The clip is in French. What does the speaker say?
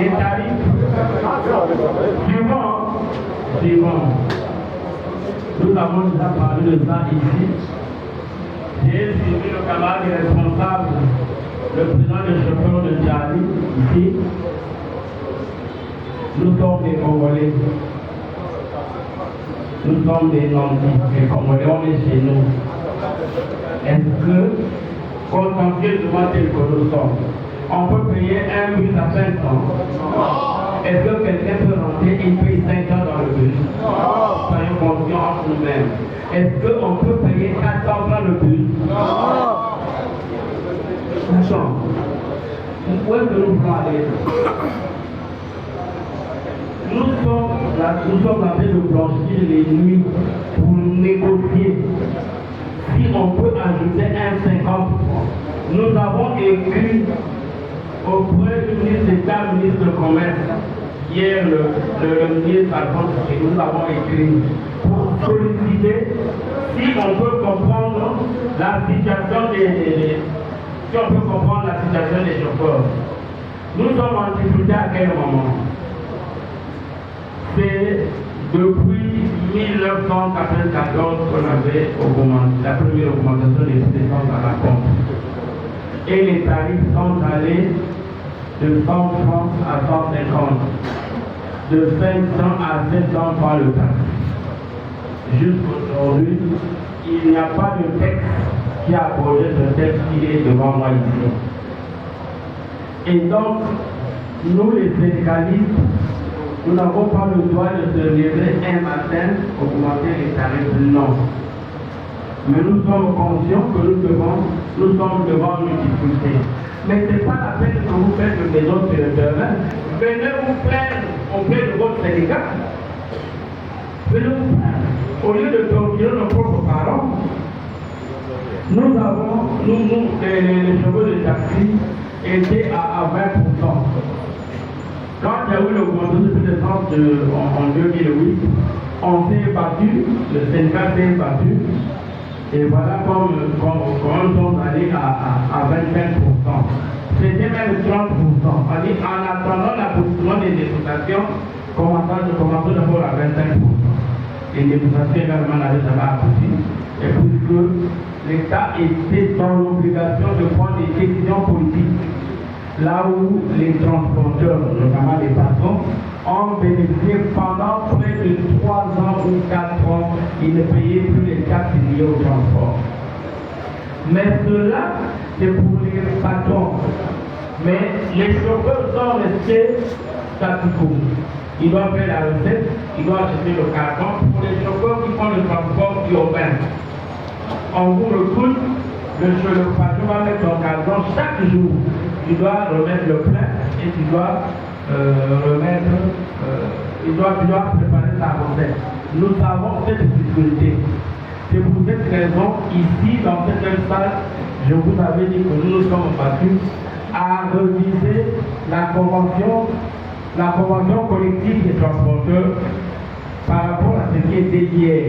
les tarifs suivants. Nous avons déjà parlé de ça ici. J'ai suivi le camarade responsable, le président des chauffeurs de Djali, ici. Nous sommes des Congolais. Nous sommes des Nantis, des Congolais, on est chez nous. Est-ce que, consciencieusement tel que nous sommes, on peut payer un bus à 500? Est-ce que quelqu'un peut rentrer et payer 500 dans le bus? Soyons conscients entre nous-mêmes. Est-ce qu'on peut payer 400 dans le bus? Non. Où est-ce que nous pouvons aller? Nous sommes en train de blanchir les nuits pour négocier. Si on peut ajouter un 50%. Nous avons écrit auprès du ministre d'État, ministre du Commerce, hier le ministre Alphonse, et nous avons écrit pour solliciter si on peut comprendre la situation si on peut comprendre la situation des chauffeurs. Nous sommes en difficulté à quel moment? C'est depuis 1994 qu'on avait augmenté la première augmentation des dépenses à la pompe. Et les tarifs sont allés de 100 francs à 150, de 500 à 700 francs le taxe. Jusqu'aujourd'hui, il n'y a pas de texte qui a posé ce texte qui est devant moi ici. Et donc, nous les syndicalistes, nous n'avons pas le droit de se lever un matin pour augmenter les tarifs, non. Mais nous sommes conscients que nous sommes devant une difficulté. Mais ce n'est pas la peine que vous faites de maison sur le terrain. Venez vous plaindre auprès de votre syndicat. Venez vous plaindre. Au lieu de torturer nos propres parents, nous avons, les chevaux de taxi étaient à 20%. Quand il y a eu l'augmentation de puissance en 2008, on s'est battu, le syndicat s'est battu, et voilà comme nous sommes allés à 25%. C'était même 30%. En attendant l'aboutissement des négociations, commençons d'abord à 25%. Les négociations également n'avaient jamais abouti. Et puisque l'État était dans l'obligation de prendre des décisions politiques, là où les transporteurs, notamment les patrons, ont bénéficié pendant près de 3 ans ou 4 ans, ils ne payaient plus les taxes liées au transport. Mais cela, c'est pour les patrons. Mais les chauffeurs sont restés statu quo. Ils doivent faire la recette, ils doivent acheter le carton pour les chauffeurs qui font le transport urbain. On vous recrute, le patron va mettre son carton chaque jour. Il doit remettre le plein et il doit préparer sa recette. Nous avons cette difficulté. C'est pour cette raison, ici, dans cette même salle, je vous avais dit que nous nous sommes battus à reviser la convention collective des transporteurs par rapport à ce qui était hier.